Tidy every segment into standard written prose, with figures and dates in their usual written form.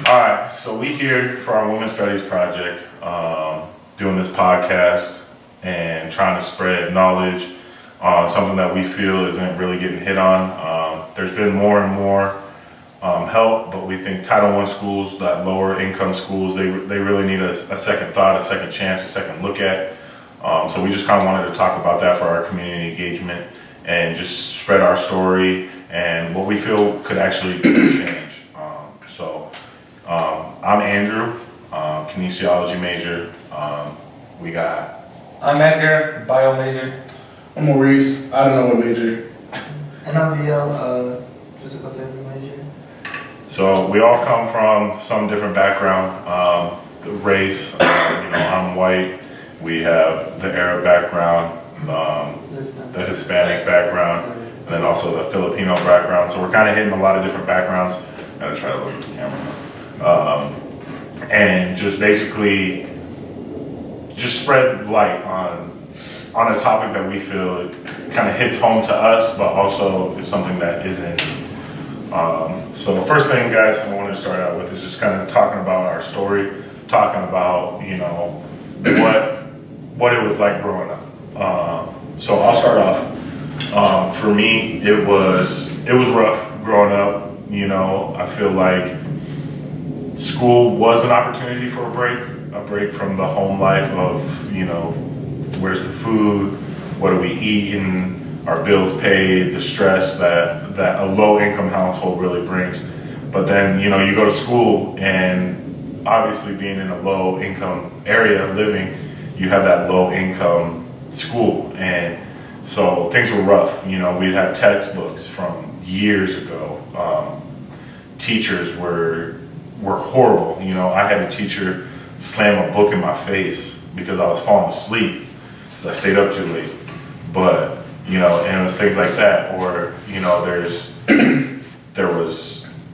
Alright, so we here for our Women's Studies project, doing this podcast and trying to spread knowledge on something that we feel isn't really getting hit on. There's been more and more help, but we think Title I schools, that lower income schools, they really need a second thought, a second chance, a second look at. So we just kind of wanted to talk about that for our community engagement and just spread our story and what we feel could actually change. I'm Andrew, kinesiology major. I'm Edgar, bio major. I'm Maurice, I don't know what major. And I'm VL, physical therapy major. So we all come from some different background, race. I'm white. We have the Arab background, the Hispanic background, and then also the Filipino background. So we're kind of hitting a lot of different backgrounds. Gotta try to look at the camera. And just basically just spread light on a topic that we feel kind of hits home to us, but also is something that isn't. So the first thing, guys, I wanted to start out with is just kind of talking about our story, talking about, what it was like growing up. So I'll start off. For me, it was rough growing up. I feel like school was an opportunity for a break from the home life of, where's the food, what are we eating, our bills paid, the stress that a low income household really brings. But then, you go to school, and obviously being in a low income area living, you have that low income school. And so things were rough. We'd have textbooks from years ago. Teachers were horrible. I had a teacher slam a book in my face because I was falling asleep because I stayed up too late. But, and it was things like that. Or,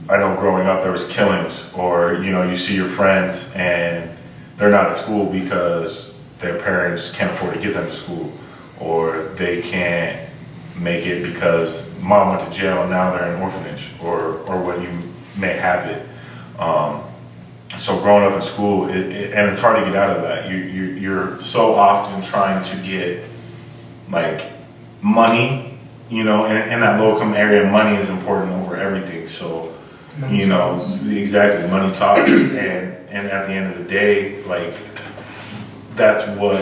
I know growing up there was killings, or, you see your friends and they're not at school because their parents can't afford to get them to school, or they can't make it because mom went to jail and now they're in an orphanage, or what you may have it. So growing up in school, and it's hard to get out of that. You're so often trying to get like money, in that low income area, money is important over everything. So, exactly, money talks, and at the end of the day, like, that's what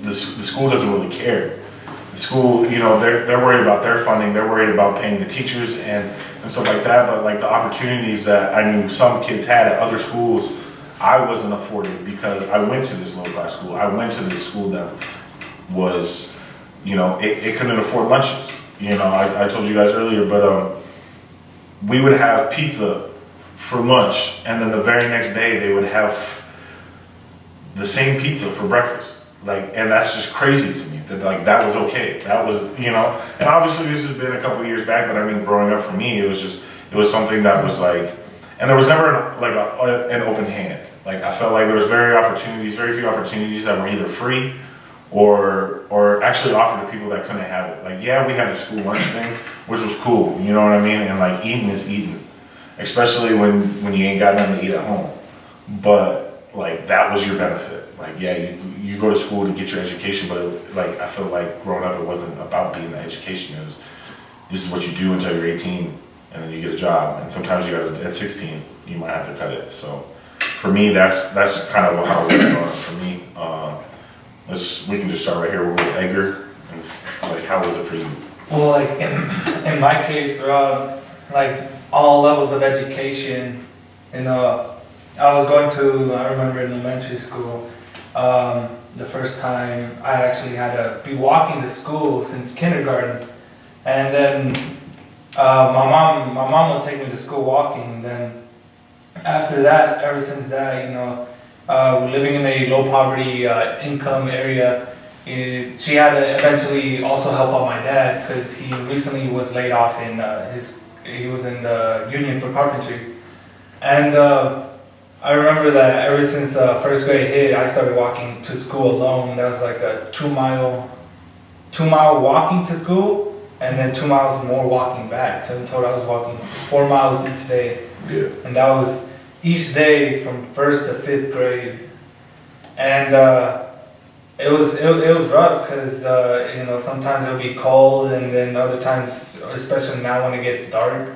the school doesn't really care. The school, they're worried about their funding, they're worried about paying the teachers and stuff like that, but like the opportunities that I knew some kids had at other schools, I wasn't afforded because I went to this low class school. I went to this school that was, it couldn't afford lunches. I told you guys earlier, but we would have pizza for lunch, and then the very next day they would have the same pizza for breakfast. And that's just crazy to me that was okay. That was, and obviously this has been a couple years back, but I mean, growing up for me, it was something that was like, and there was never an open hand. I felt like there was very few opportunities that were either free or actually offered to people that couldn't have it. We had the school lunch thing, which was cool, you know what I mean? And eating is eating, especially when you ain't got nothing to eat at home. But that was your benefit. You go to school to get your education, but I feel like growing up, it wasn't about being the education. It was, this is what you do until you're 18, and then you get a job. And sometimes at 16, you might have to cut it. So for me, that's kind of how it was going for me. We can just start right here with Edgar. And how was it for you? Well, in my case, throughout all levels of education, I remember in elementary school, the first time I actually had to be walking to school since kindergarten, and then my mom would take me to school walking. And then after that, ever since that, living in a low poverty income area, she had to eventually also help out my dad because he recently was laid off he was in the union for carpentry, and I remember that ever since first grade hit, I started walking to school alone. That was like a 2 mile walking to school, and then 2 miles more walking back. So in total, I was walking 4 miles each day. Yeah. And that was each day from 1st to 5th grade. And it was rough because sometimes it'll be cold, and then other times, especially now when it gets dark,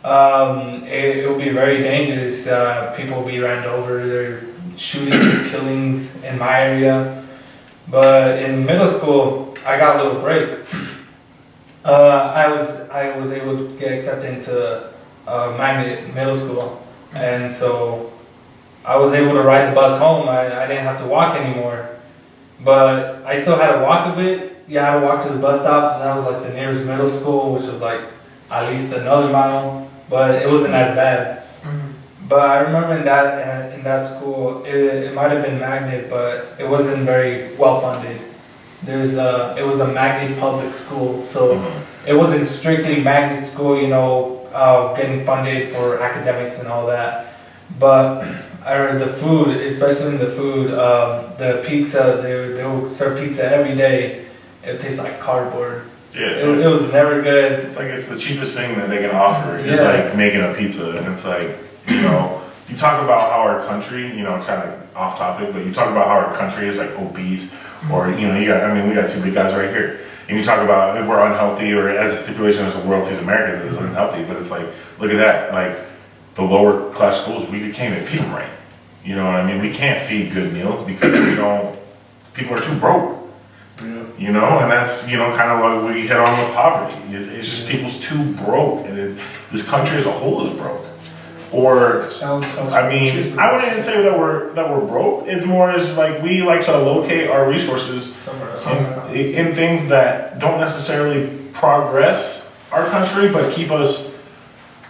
it'll be very dangerous. People will be ran over. There are shootings, killings in my area. But in middle school, I got a little break. I was able to get accepted into Magnet Middle School, and so I was able to ride the bus home. I didn't have to walk anymore, but I still had to walk a bit. Yeah, I had to walk to the bus stop. That was like the nearest middle school, which was like at least another mile, but it wasn't as bad. But I remember in that school, it might have been Magnet, but it wasn't very well funded. It was a Magnet public school, so it wasn't strictly Magnet school, getting funded for academics and all that. But I heard the food, especially in the food, the pizza, they would serve pizza every day. It tastes like cardboard. Yeah. It was never good. It's like it's the cheapest thing that they can offer is Yeah. like making a pizza, and it's like, you talk about how our country, kind of off topic, but you talk about how our country is like obese, or we got two big guys right here, and you talk about we're unhealthy, or as a stipulation as the world sees Americans as unhealthy, but it's like, look at that, like the lower class schools, we can't even feed them right. You know what I mean? We can't feed good meals because people are too broke. Yeah. And that's, kind of what we hit on with poverty. It's just people's too broke, and this country as a whole is broke. Or, I wouldn't even say that we're broke. It's more as like we like to locate our resources Somewhere else. in things that don't necessarily progress our country, but keep us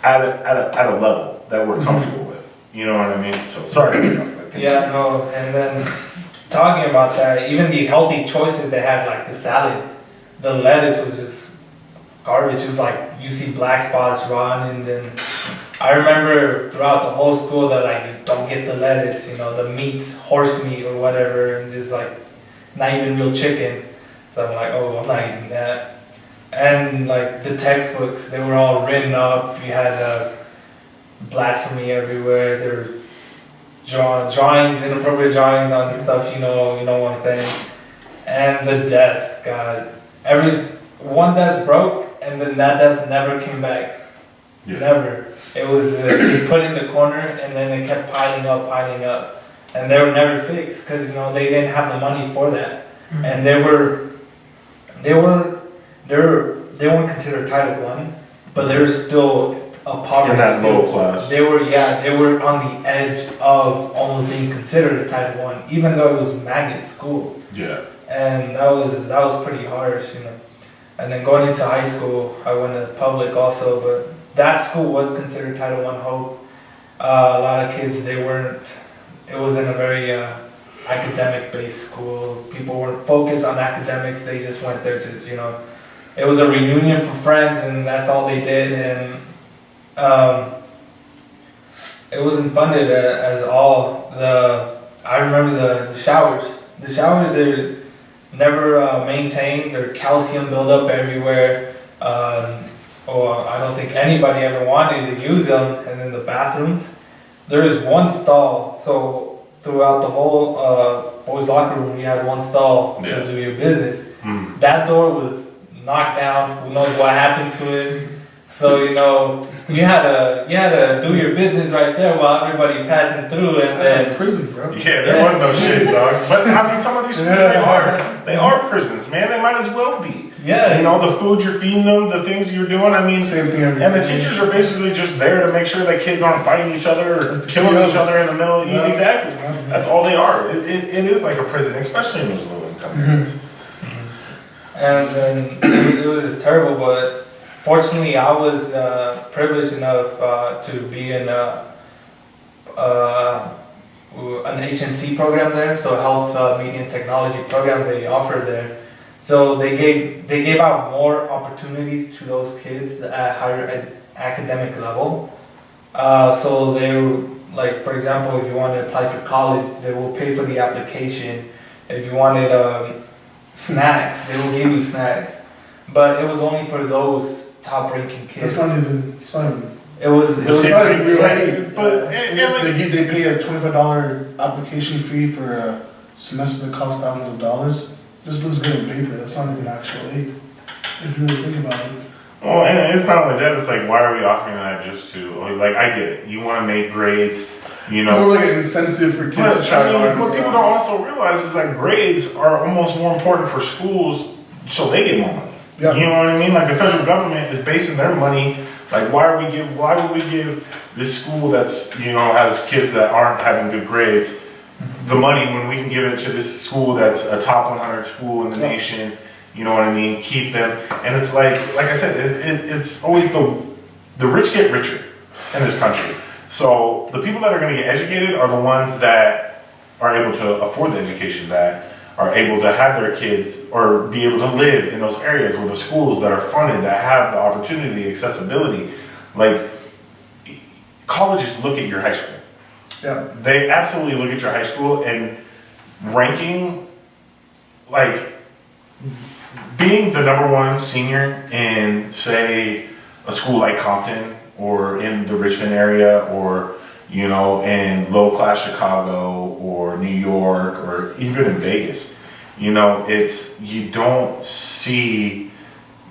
at a level that we're comfortable with. You know what I mean? So sorry. Yeah, no, and then talking about that, even the healthy choices they had, like the salad, the lettuce was just garbage. It was like you see black spots raw, and then I remember throughout the whole school that like you don't get the lettuce, the meat's horse meat or whatever, and just like not even real chicken. So I'm like, oh, I'm not eating that. And like the textbooks, they were all written up. You had blasphemy everywhere. There were drawings, inappropriate drawings on stuff. You know what I'm saying. And the desk, God, one desk broke, and then that desk never came back. Yeah. Never. It was just put in the corner, and then it kept piling up, and they were never fixed because they didn't have the money for that, and they weren't considered Title I, but they were still a poverty In that school. low class. They were on the edge of almost being considered a Title I, even though it was magnet school. Yeah. And that was pretty harsh, And then going into high school, I went to public also, but that school was considered Title I Hope. A lot of kids, it wasn't a very academic-based school. People weren't focused on academics, they just went there it was a reunion for friends, and that's all they did, and it wasn't funded as all. I remember the showers. The showers, they never maintained. There's calcium buildup everywhere. I don't think anybody ever wanted to use them. And then the bathrooms, there is one stall. So throughout the whole boys' locker room, you had one stall to do your business. That door was knocked down. Who knows what happened to it? So you had to do your business right there while everybody passing through, and That's then like prison, bro. Yeah, there was no shit, dog. But I mean, some of these schools, they are prisons, man. They might as well be. Yeah. The food you're feeding them, the things you're doing. I mean, Same thing every and the day. teachers are basically just there to make sure that kids aren't fighting each other or killing each other in the middle. Yeah. Exactly. That's all they are. It is like a prison, especially in those low income areas. And then it was just terrible, but fortunately I was privileged enough to be in an HMT program there, so Health, Media and Technology program they offered there. So they gave out more opportunities to those kids at higher academic level. So they were, like, for example, if you want to apply for college, they will pay for the application. If you wanted snacks, they will give you snacks. but it was only for those top-ranking kids. It's not even. It was. It But was see, It's not even real. But They pay a $25 application fee for a semester that costs thousands of dollars. Just looks good on paper. That's not even actual aid. If you really think about it. well, and it's not only that. It's like, why are we offering that just to like? I get it. You want to make grades, you know. More like an incentive for kids But to try I mean, hard and what people stuff. don't also realize is that grades are almost more important for schools, so they get more money. Yeah. You know what I mean? Like the federal government is basing their money. Like, why would we give this school that's has kids that aren't having good grades the money when we can give it to this school that's a top 100 school in the nation? You know what I mean? Keep them, and it's like I said, it's always the rich get richer in this country. So the people that are going to get educated are the ones that are able to afford the education, that are able to have their kids or be able to live in those areas where the schools that are funded, that have the opportunity, accessibility. Like, colleges look at your high school. Yeah. They absolutely look at your high school and ranking, like, being the #1 senior in, say, a school like Compton or in the Richmond area or in low-class Chicago or New York or even in Vegas. You don't see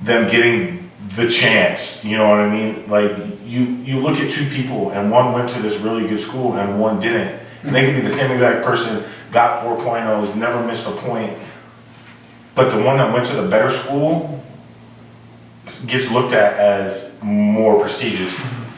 them getting the chance, you know what I mean? Like, you look at two people and one went to this really good school and one didn't. And they could be the same exact person, got 4.0s, never missed a point. But the one that went to the better school gets looked at as more prestigious.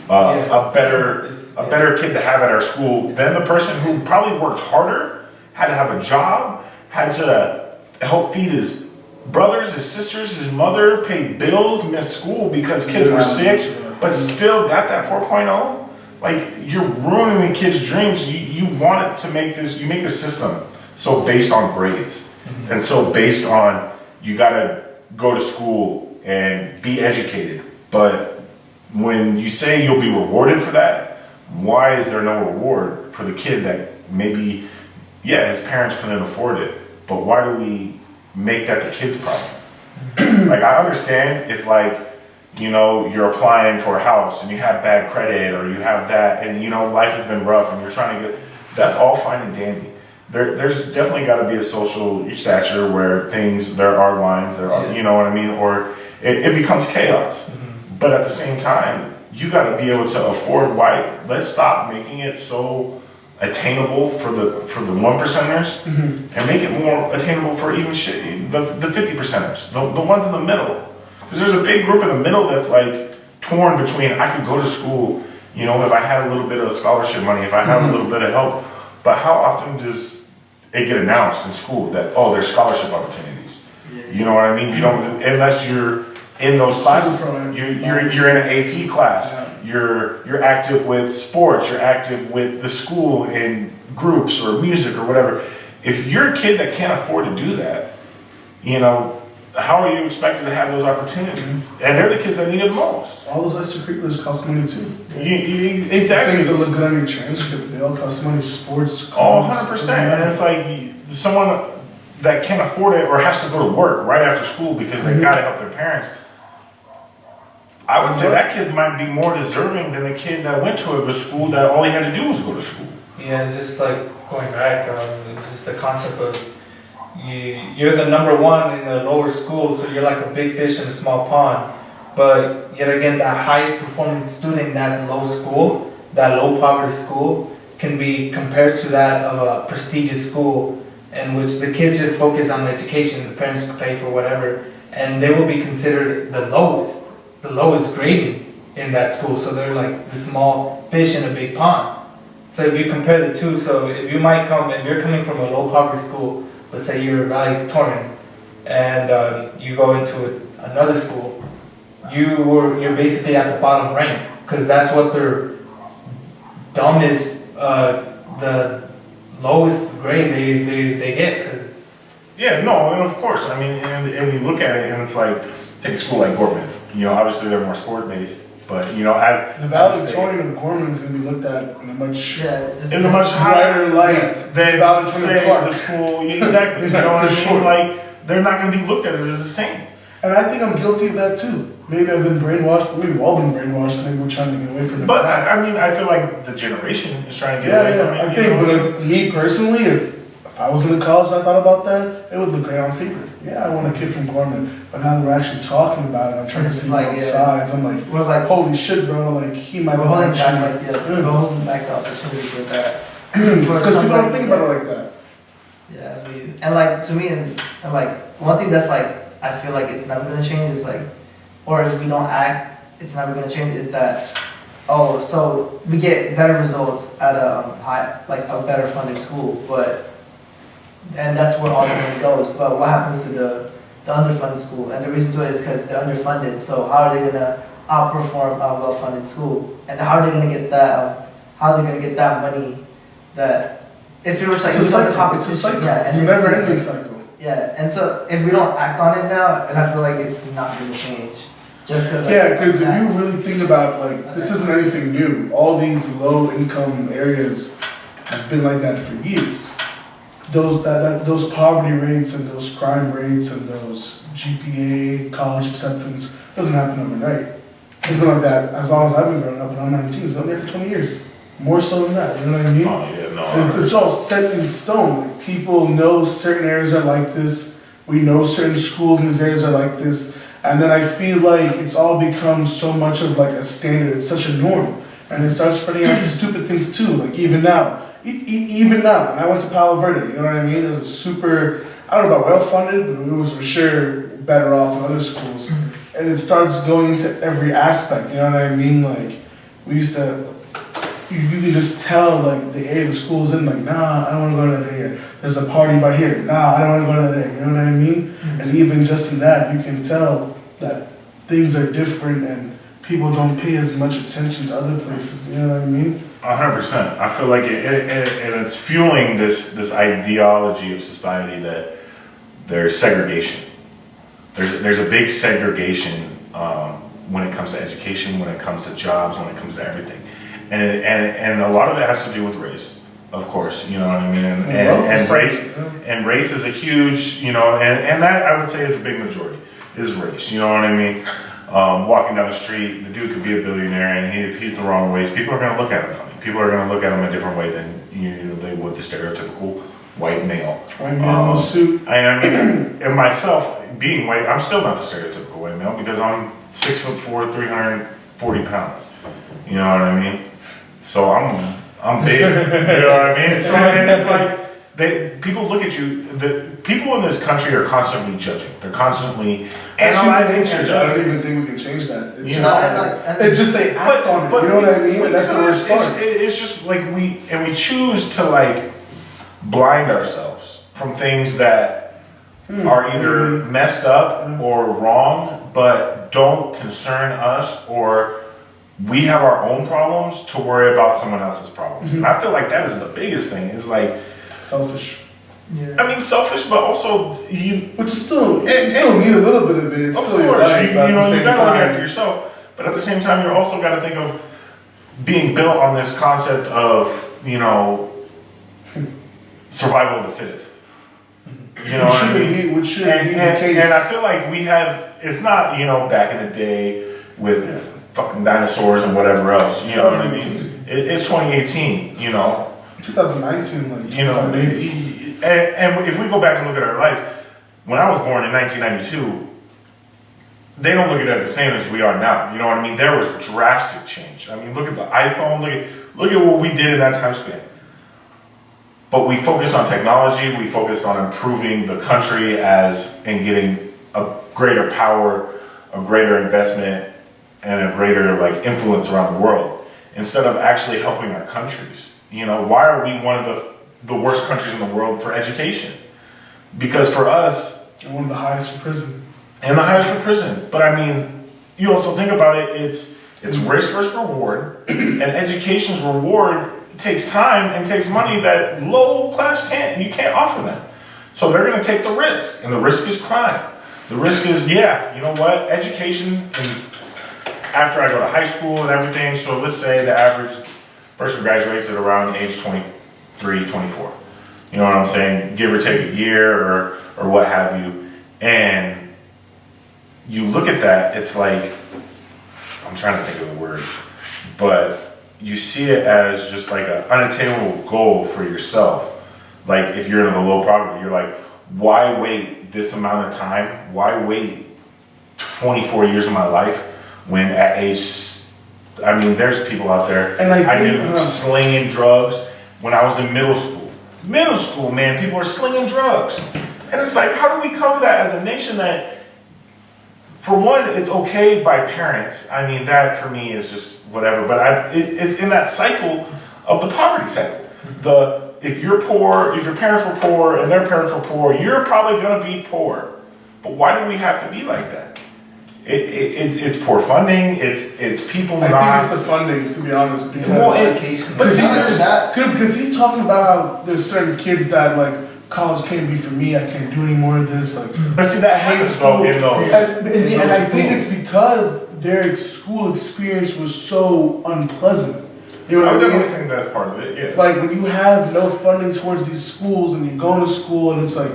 A better kid to have at our school than the person who probably worked harder, had to have a job, had to help feed his brothers, his sisters, his mother, pay bills, miss school because kids were sick, but still got that 4.0. Like, you're ruining the kids' dreams. You want it to make you make the system so based on grades. And so based on, you gotta go to school and be educated. But when you say you'll be rewarded for that, why is there no reward for the kid that maybe, his parents couldn't afford it, but why do we make that the kid's problem? Like, I understand if you're applying for a house and you have bad credit or you have that and life has been rough and you're trying to that's all fine and dandy. There's definitely got to be a social stature where there are lines, you know what I mean, or it becomes chaos. But at the same time, you got to be able to afford. Let's stop making it so attainable for the 1%ers and make it more attainable for even the 50%ers, the ones in the middle. Because there's a big group in the middle that's like torn between, I could go to school, if I had a little bit of scholarship money, if I had a little bit of help. But how often does it get announced in school that, there's scholarship opportunities? You know what I mean? You don't, unless you're in those classes. You're in an AP class. You're active with sports. You're active with the school in groups or music or whatever. If you're a kid that can't afford to do that, how are you expected to have those opportunities? And they're the kids that need it most. All those extracurriculars cost money too. Exactly. Things that look good on your transcript, they all cost money. Sports, 100%. And it's like someone that can't afford it or has to go to work right after school because they gotta help their parents. I would say that kid might be more deserving than the kid that went to a good school that all he had to do was go to school. Yeah, it's just like going back. It's just the concept of you're the #1 in the lower school, so you're like a big fish in a small pond. But yet again, that highest performing student in that low school, that low poverty school, can be compared to that of a prestigious school in which the kids just focus on education, the parents pay for whatever, and they will be considered the lowest grading in that school. So they're like the small fish in a big pond. So if you compare the two, so if you're coming from a low poverty school, let's say you're valedictorian, and you go into another school, you're basically at the bottom rank, because that's what their dumbest, the lowest grade they get. Yeah, no, and of course, I mean, and you look at it and it's like, take a school like Gorman, obviously they're more sport based, but as the valedictorian of Gorman is going to be looked at in a much in a much higher light than say the school. Exactly, you know what I mean? Like, they're not going to be looked at as the same. And I think I'm guilty of that too. Maybe I've been brainwashed, maybe we've all been brainwashed, maybe we're trying to get away from it. But I mean, I feel like the generation is trying to get Yeah, away yeah, from it. I you think, know? but me personally, if I was in college and I thought about that, it would look great on paper. Yeah, I want a kid from Gorman, but now that we're actually talking about it, I'm trying to It's see like, both yeah. sides. I'm like, We're like, holy shit, bro, like he might we're have holding back actually. like we're holding back the opportunity for that. Because people don't think about it like that. Yeah, and like to me, and like one thing that's like I feel like it's never gonna change is like, or if we don't act, it's never gonna change is that, oh, so we get better results at a high, like a better funded school, but, and that's where all the money goes. But what happens to the underfunded school? And the reason to it is because they're underfunded. So how are they gonna outperform a well-funded school? And how are they gonna get that? How are they gonna get that money? That it's pretty much like It's a cycle. competition. It's a cycle. Yeah, and It's a never-ending cycle. yeah, and so if we don't act on it now, and I feel like it's not gonna change, just because. Yeah, because if you really think about, like, this isn't anything new. All these low-income areas have been like that for years. Those poverty rates and those crime rates and those GPA, college acceptance, doesn't happen overnight. It's been like that as long as I've been growing up, and I'm 19. It's been there for 20 years. More so than that, you know what I mean? Oh, yeah, no. It's all set in stone. Like, people know certain areas are like this. We know certain schools in these areas are like this. And then I feel like it's all become so much of like a standard. It's such a norm. And it starts spreading out to stupid things too. Like even now. Even now. And I went to Palo Verde, you know what I mean? It was super, I don't know about well-funded, but it was for sure better off than other schools. And it starts going into every aspect, you know what I mean? Like, we used to, you can just tell, like, the area the school's in, like, nah, I don't want to go to that area. There's a party by here. Nah, I don't want to go to that area. You know what I mean? And even just in that, you can tell that things are different and people don't pay as much attention to other places. You know what I mean? 100%. I feel like it's fueling this ideology of society that there's segregation. There's a big segregation when it comes to education, when it comes to jobs, when it comes to everything. And a lot of it has to do with race, of course, you know what I mean? And race is a huge, you know, and that I would say is a big majority, is race, you know what I mean? Walking down the street, the dude could be a billionaire, and if he's the wrong ways, people are going to look at him funny. People are going to look at him a different way than they would the stereotypical white male. White man in a suit. And I mean, and myself, being white, I'm still not the stereotypical white male because I'm 6'4", 340 pounds. You know what I mean? So I'm big. You know what I mean? So and it's like people look at you. The people in this country are constantly judging. They're constantly analyzing and I don't judging. even think we can change that. It's You just, know, it's just they act on it. You know what I mean? That's the worst part. It's just like we choose to like blind ourselves from things that are either messed up or wrong, but don't concern us, or we have our own problems to worry about someone else's problems. And I feel like that is the biggest thing. Is like Selfish. Yeah. I mean, selfish, but also Which is still, you still need a little bit of it. It's of still your course, life, you but at the know, you same gotta look after time. yourself. But at the same time, you're also got to think of being built on this concept of, you know, survival of the fittest. You know what I mean? Which shouldn't be the case. And I feel like we have, it's not, you know, back in the day with fucking dinosaurs and whatever else. You know what I mean? It's 2018, you know. 2019, like, You know, 25 days. and if we go back and look at our life, when I was born in 1992, they don't look at it the same as we are now. You know what I mean? There was drastic change. I mean, look at the iPhone. Look at what we did in that time span. But we focused on technology. We focused on improving the country and getting a greater power, a greater investment, and a greater like influence around the world, instead of actually helping our countries. You know, why are we one of the worst countries in the world for education? Because for us, And one of the highest in prison. and the highest for prison. But I mean, you also think about it, it's risk versus reward, and education's reward takes time and takes money that low class you can't offer them. So they're gonna take the risk, and the risk is crime. The risk is, you know what, education, and after I go to high school and everything, so let's say the average person graduates at around age 23, 24. You know what I'm saying? Give or take a year or what have you. And you look at that, it's like, I'm trying to think of the word, but you see it as just like an unattainable goal for yourself. Like if you're in the low poverty, you're like, why wait this amount of time? Why wait 24 years of my life when at age, I mean, there's people out there, And I knew think, slinging drugs when I was in middle school. Middle school, man, people are slinging drugs. And it's like, how do we come to that as a nation that, for one, it's okay by parents. I mean, that for me is just whatever. But it's in that cycle of the poverty cycle. If you're poor, if your parents were poor and their parents were poor, you're probably going to be poor. But why do we have to be like that? It's poor funding. It's people I not. think it's the funding, to be honest, because Well, Education. because he's talking about how there's certain kids that like college can't be for me. I can't do any more of this. Like, But see, that happens though in those. and I think it's because their school experience was so unpleasant. You know I what would I mean? definitely think that's part of it. Yeah. Like when you have no funding towards these schools and you're going to school and it's like,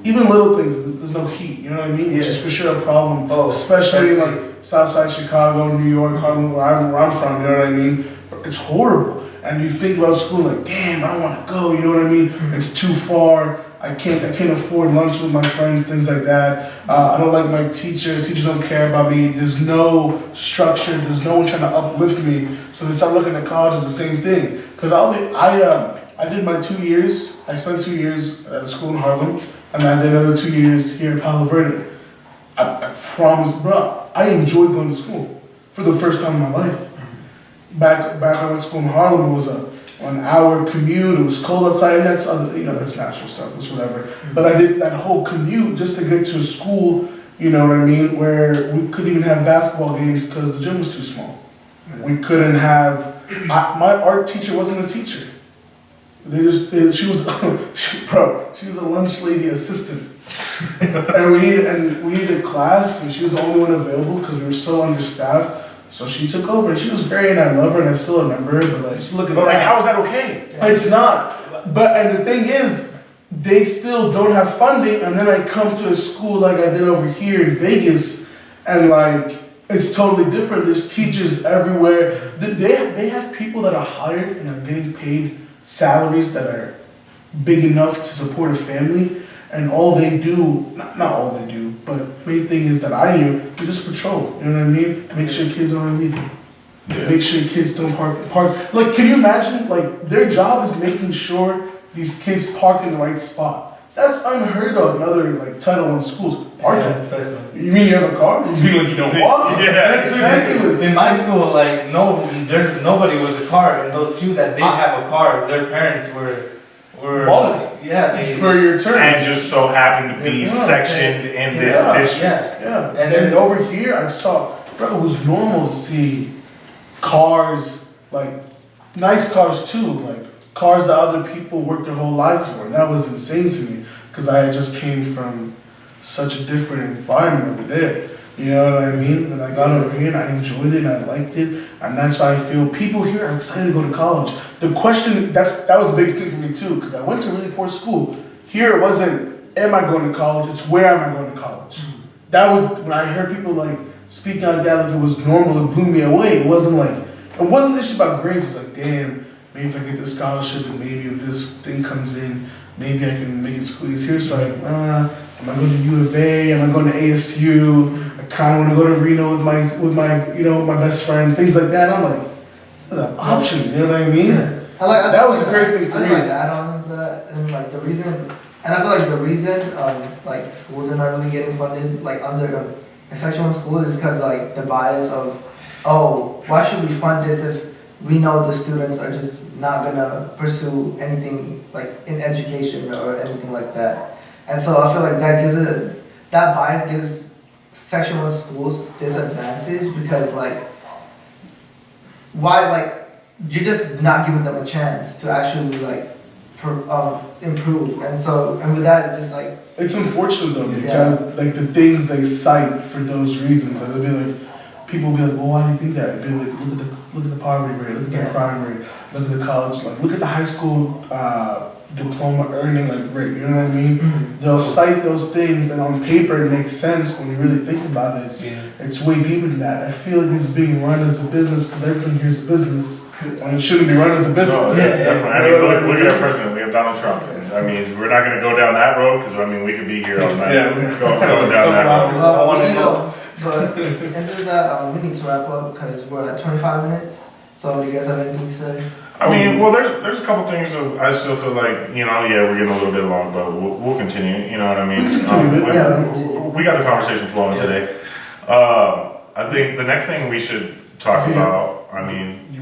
even little things, there's no heat, you know what I mean? Which is for sure a problem, especially in like Southside Chicago, New York, Harlem, where I'm from, you know what I mean? It's horrible. And you think about school like, damn, I don't want to go, you know what I mean? It's too far. I can't afford lunch with my friends, things like that. I don't like my teachers. Teachers don't care about me. There's no structure. There's no one trying to uplift me. So they start looking at college as the same thing. Because I did my 2 years. I spent 2 years at a school in Harlem, and I did another 2 years here in Palo Verde. I promise, bro, I enjoyed going to school for the first time in my life. Back when I went to school in Harlem, it was a 1 hour commute. It was cold outside. And that's other, that's natural stuff. That's whatever. But I did that whole commute just to get to a school. You know what I mean? Where we couldn't even have basketball games because the gym was too small. We couldn't have. My art teacher wasn't a teacher. She was a lunch lady assistant. and we needed a class, and she was the only one available because we were so understaffed. So she took over, and she was great, and I love her, and I still remember her. But just look at that. Like, how is that okay? It's not. And the thing is, they still don't have funding, and then I come to a school like I did over here in Vegas, and like it's totally different. There's teachers everywhere. They have people that are hired and are getting paid salaries that are big enough to support a family, and all they do, not all they do, but main thing is that I knew, they just patrol, you know what I mean? Make sure kids aren't leaving. Yeah. Make sure kids don't park. Like, can you imagine, like, their job is making sure these kids park in the right spot. That's unheard of in other, like, Title I schools. Parking. Yeah, especially. You mean you have a car? You mean like you don't walk? Yeah. That's ridiculous. In my school, like there's nobody with a car, and those few that did have a car, their parents were Balling. Yeah, they. For your turn. And just so happened to be Yeah. sectioned in this Yeah. district. Yeah. Yeah. And And then- then over here, I saw, bro, it was normal to see cars, like, nice cars too, like, cars that other people worked their whole lives for. That was insane to me, because I had just came from such a different environment over there. You know what I mean? And I got over here and I enjoyed it and I liked it. And that's why I feel people here are excited to go to college. The question, that was the biggest thing for me too, because I went to a really poor school. Here it wasn't, am I going to college? It's where am I going to college? That was, when I heard people like speaking like that, like it was normal, it blew me away. It wasn't the issue about grades. It was like, damn, maybe if I get this scholarship and maybe if this thing comes in, maybe I can make it squeeze here. So like, am I going to U of A? Am I going to ASU? I kind of want to go to Reno with my best friend, things like that. I'm like, the options, you know what I mean? Yeah. That was the crazy thing for I'd me. like to add on to that, and like the reason, and I feel like the reason, like schools are not really getting funded, like under a Section 1 school is because like the bias of, oh, why should we fund this if we know the students are just not gonna pursue anything like in education or anything like that. And so I feel like that bias gives Section 1 schools disadvantage because like, why, like, you're just not giving them a chance to actually like improve. And with that, it's just like, It's unfortunate though, because like the things they cite for those reasons, like, they'll be like, people will be like, well, why do you think that? It'd be like, look at the poverty rate, look at the crime rate, look at the college, like look at the high school diploma earning like rate, you know what I mean? Mhm. They'll cite those things, and on paper it makes sense when you really think about it. It's way deeper than that. I feel like it's being run as a business because everything here is a business, and it shouldn't be run as a No, business. it's definitely. I mean, look at our president. We have Donald Trump. I mean, we're not going to go down that road because I mean, we could be here all night Yeah. going down that road. I wanna You know. know, but into that, we need to wrap up because we're at 25 minutes. So do you guys have anything to say? I mean, well, there's a couple things that I still feel like, you know, yeah, we're getting a little bit long, but we'll continue. You know what I mean? We got the conversation flowing today. I think the next thing we should talk about. I mean, do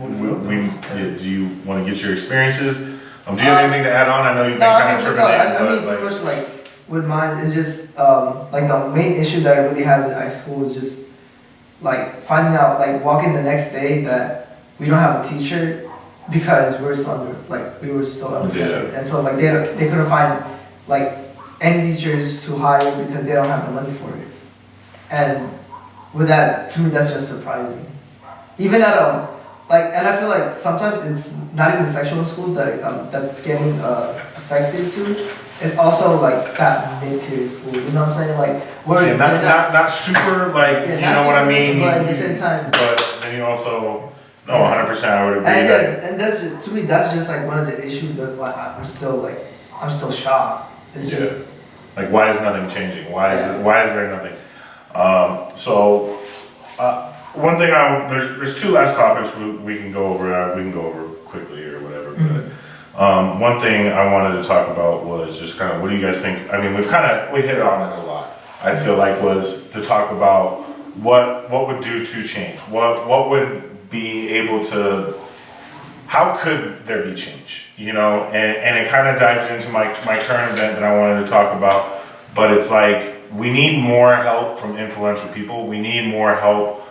you want to get your experiences? Do you have anything to add on? I know you've been kind of tripping I in, mean, but pretty much like with mine, it's just like the main issue that I really have at high school is just like finding out, like walking the next day that we don't have a teacher because we were so underfunded, and so like they couldn't find like any teachers to hire because they don't have the money for it, and with that, to me, that's just surprising. Even at and I feel like sometimes it's not even sectional schools that that's getting affected too. It's also like that mid-tier school. You know what I'm saying? Like where not super like you know what I mean. But at the same time, but then you also 100%. I would agree. and that's to me that's just like one of the issues that like, I'm still shocked. It's just like why is nothing changing? Why is there nothing? One thing there's two last topics we can go over. We can go over quickly or whatever. Mm-hmm. But one thing I wanted to talk about was just kind of what do you guys think? I mean, we hit on it a lot. I feel like was to talk about what would do to change. What would be able to. How could there be change? You know, and it kind of dives into my current event that I wanted to talk about. But it's like we need more help from influential people. We need more help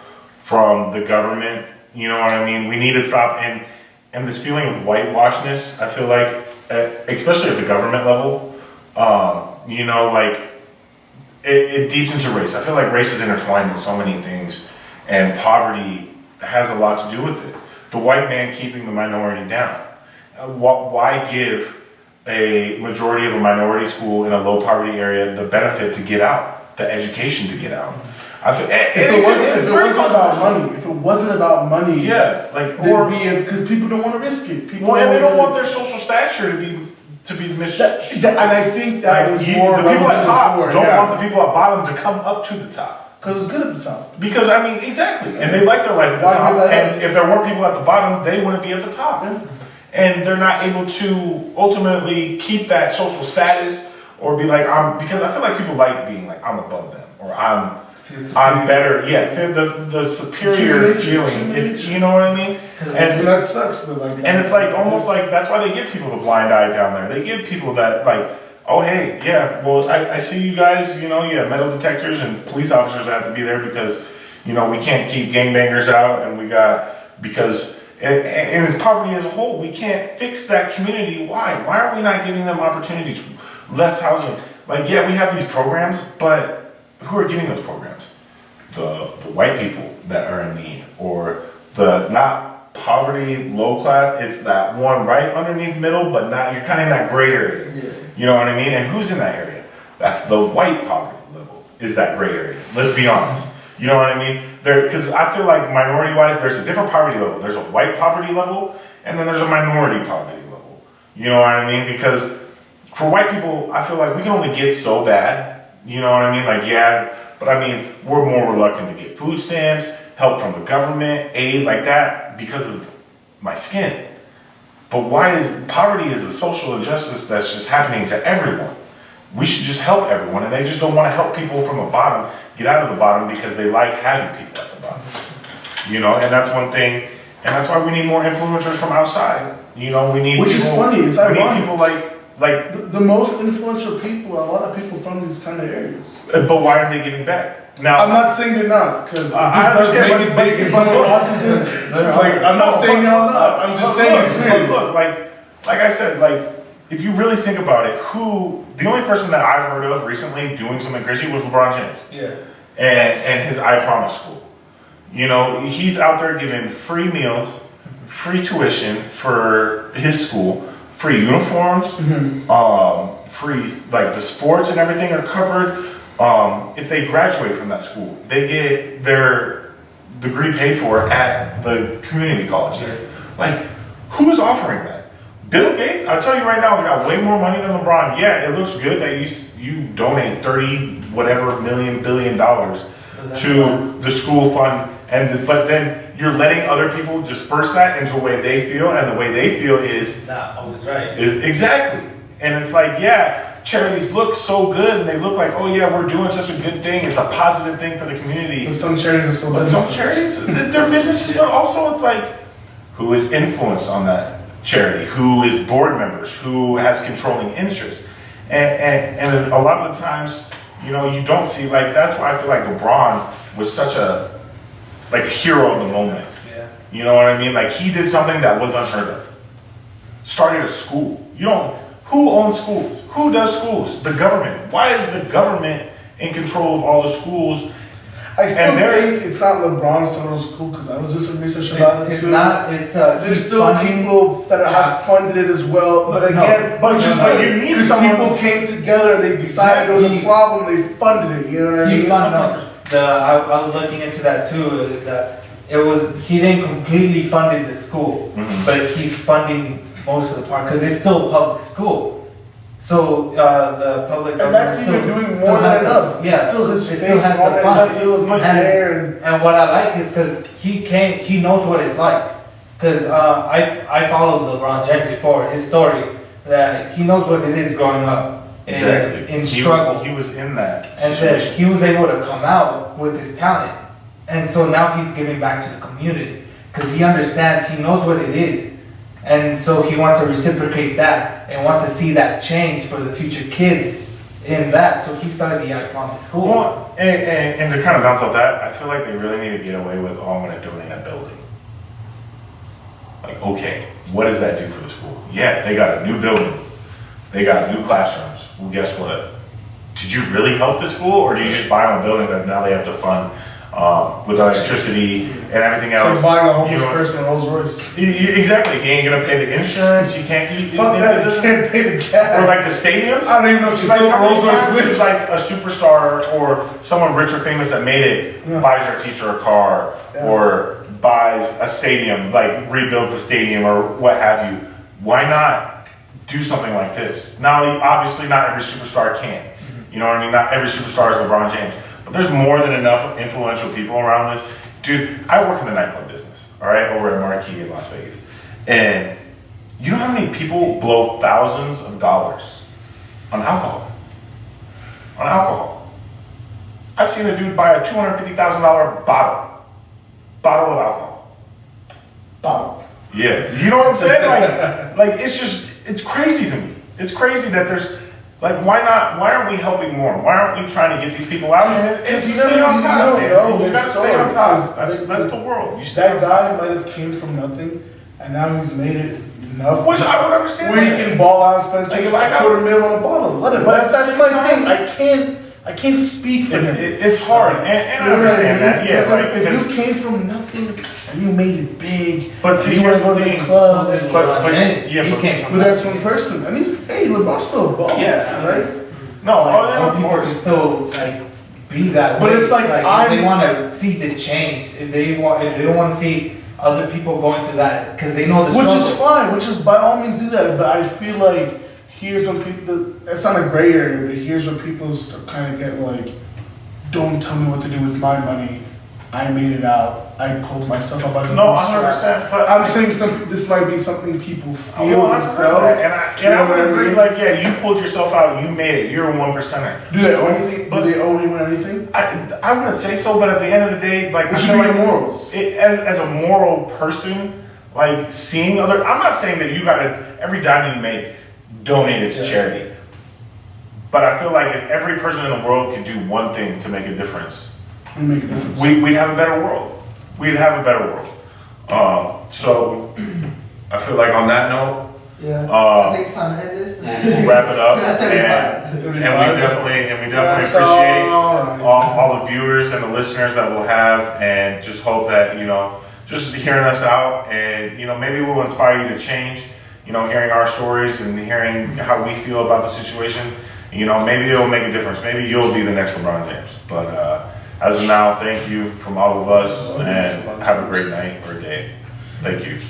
from the government, you know what I mean? We need to stop, and this feeling of whitewashness, I feel like, especially at the government level, you know, like, it deeps into race. I feel like race is intertwined in so many things, and poverty has a lot to do with it. The white man keeping the minority down. Why give a majority of a minority school in a low poverty area the benefit to get out, the education to get out? If it wasn't about money, yeah, like because people don't want to risk it. People and they don't want their social stature to be and I think that was more the people at top before, don't want the people at bottom to come up to the top because it's good at the top. Because I mean, exactly, and they like their life at the top. And if there weren't people at the bottom, they wouldn't be at the top, and they're not able to ultimately keep that social status or be like because I feel like people like being like I'm above them or I'm better, the superior feeling, you know what I mean? And that sucks, but like, and it's like, almost like, that's why they give people the blind eye down there. They give people that, like, oh hey, yeah, well, I see you guys, you know, metal detectors and police officers have to be there because, you know, we can't keep gangbangers out and and it's poverty as a whole, we can't fix that community. Why are we not giving them opportunities? Less housing. Like, yeah, we have these programs, but who are getting those programs? The white people that are in need, or the not poverty, low class. It's that one right underneath middle, but not. You're kind of in that gray area. Yeah. You know what I mean? And who's in that area? That's the white poverty level. Is that gray area? Let's be honest. You know what I mean? Because I feel like minority-wise, there's a different poverty level. There's a white poverty level, and then there's a minority poverty level. You know what I mean? Because for white people, I feel like we can only get so bad. You know what I mean? Like, yeah, but I mean, we're more reluctant to get food stamps, help from the government, aid like that because of my skin. But poverty is a social injustice that's just happening to everyone. We should just help everyone, and they just don't want to help people from the bottom get out of the bottom because they like having people at the bottom. You know, and that's one thing, and that's why we need more influencers from outside. You know, we need Which is funny, it's ironic. We need people like the most influential people are a lot of people from these kind of areas. But why are they giving back? Now, I'm not saying they're not, because I this does understand, make it big and someone watches this. Like, I'm not saying y'all not, I'm just saying it's weird. Look, like I said, like, if you really think about it, the only person that I've heard of recently doing something crazy was LeBron James. Yeah. And his I Promise school. You know, he's out there giving free meals, free tuition for his school, free uniforms, Mm-hmm. free, like the sports and everything are covered. If they graduate from that school, they get their degree paid for at the community college there. Like, who is offering that? Bill Gates, I'll tell you right now, he's got way more money than LeBron. Yeah, it looks good that you donate 30 whatever billion dollars to the school fund, but then you're letting other people disperse that into the way they feel, and the way they feel is Not always right. exactly. And it's like, yeah, charities look so good, and they look like, oh yeah, we're doing such a good thing. It's a positive thing for the community. But some charities are still But some businesses. charities, they're businesses, but also it's like, who is influenced on that charity? Who is board members? Who has controlling interest? And a lot of the times, you don't see, like, that's why I feel like LeBron was such a hero of the moment. Yeah. You know what I mean? Like, he did something that was unheard of. Started a school. Who owns schools? Who does schools? The government. Why is the government in control of all the schools? I still And they're- think it's not LeBron's total school because I was doing some research about it It's too. not, it's, There's he's still funding- people that have funded it as well, but No, again, but just like, when you need because someone- people came together, they decided there was a Exactly. problem, they funded it. You know what I mean? You found out, I was looking into that too, is that he didn't completely funded the school, Mhm. but he's funding most of the part, because it's still a public school. So, the public. And that's government even doing still more has than the- enough. Yeah. It's still his it face still has on the it, funds. it's still he's And- there. And And what I like is because he knows what it's like. Because I followed LeBron James before, his story, that he knows what it is growing up in struggle. He was in that And then situation. he was able to come out with his talent. And so now he's giving back to the community. Because he understands, he knows what it is. And so he wants to reciprocate that and wants to see that change for the future kids in that. So he started the Iconic School. Well, and to kind of bounce off that, I feel like they really need to get away with, oh, I'm going to donate a building. Like, okay, what does that do for the school? Yeah, they got a new building. They got new classrooms. Well, guess what? Did you really help the school, or do you just buy them a building that now they have to fund with electricity and everything it's else? like buying a homeless You know, person a Rolls Royce. Exactly. He ain't gonna pay the insurance. You can't. Fuck that, you can't pay the gas. Or like the stadiums. I don't even know what It's you like feel how many Rolls Royce times with. it's like a superstar or someone rich or famous that made it Yeah. buys their teacher a car Yeah. or buys a stadium, like rebuilds a stadium or what have you. Why not do something like this? Now, obviously, not every superstar can. You know what I mean? Not every superstar is LeBron James. But there's more than enough influential people around this. Dude, I work in the nightclub business, all right, over at Marquee in Las Vegas. And you know how many people blow thousands of dollars on alcohol? On alcohol. I've seen a dude buy a $250,000 bottle of alcohol. Bottle. Yeah, you know what I'm saying? Like it's crazy to me. It's crazy that there's, like, why aren't we helping more? Why aren't we trying to get these people out and Because you stay never- on you top, don't man? know You his gotta stay story, on top. because That's the world. You stay That on guy top. might have came from nothing, and now he's made it enough. Which I would understand. Where you that. can ball out and spend Like, two if I got- $250,000 on a bottle. Let him. But at That's the my same thing. time- I can't speak for him. It's hard, and I You know what understand mean? that. Yeah, Because right. if because- you came from nothing and you made it big, But see, and you here's wanna the go to thing. the club, But- James, yeah, he but- came from but that's one person. And he's LeBron's still a ball. Yeah, right? no, Like, oh, yeah, some of people course. can still like be that But way. it's like, if I'm- they want to see the change, if they don't want to see other people going through that, because they know the Which struggle. is fine, which is by all means do that. But I feel like here's when people, it's not a gray area, but here's where people kind of get like, don't tell me what to do with my money. I made it out. I pulled myself up by the No, bootstraps. 100%. But I'm saying this might be something people feel Oh, I've heard themselves. that. And You know I would what I agree. mean? Like, yeah, you pulled yourself out. You made it. You're a 1%er. Do they owe anything? Do they owe anyone anything? I wouldn't say so, but at the end of the day, like, It I should feel be like your morals. as a moral person, like seeing other. I'm not saying that you gotta every dime you make donate it to charity, but I feel like if every person in the world could do one thing to make a difference, We make a difference. we'd have a better world. We'd have a better world. So I feel like on that note, Yeah. Uh, I think it's time to end this. we'll wrap it up. We're at 35. And we definitely That's appreciate all right. all the viewers and the listeners that we'll have, and just hope that just hearing us out, and maybe we'll inspire you to change. you know, hearing our stories and hearing how we feel about the situation, you know, maybe it'll make a difference. Maybe you'll be the next LeBron James. But as of now, thank you from all of us, and have a great night or day. Thank you.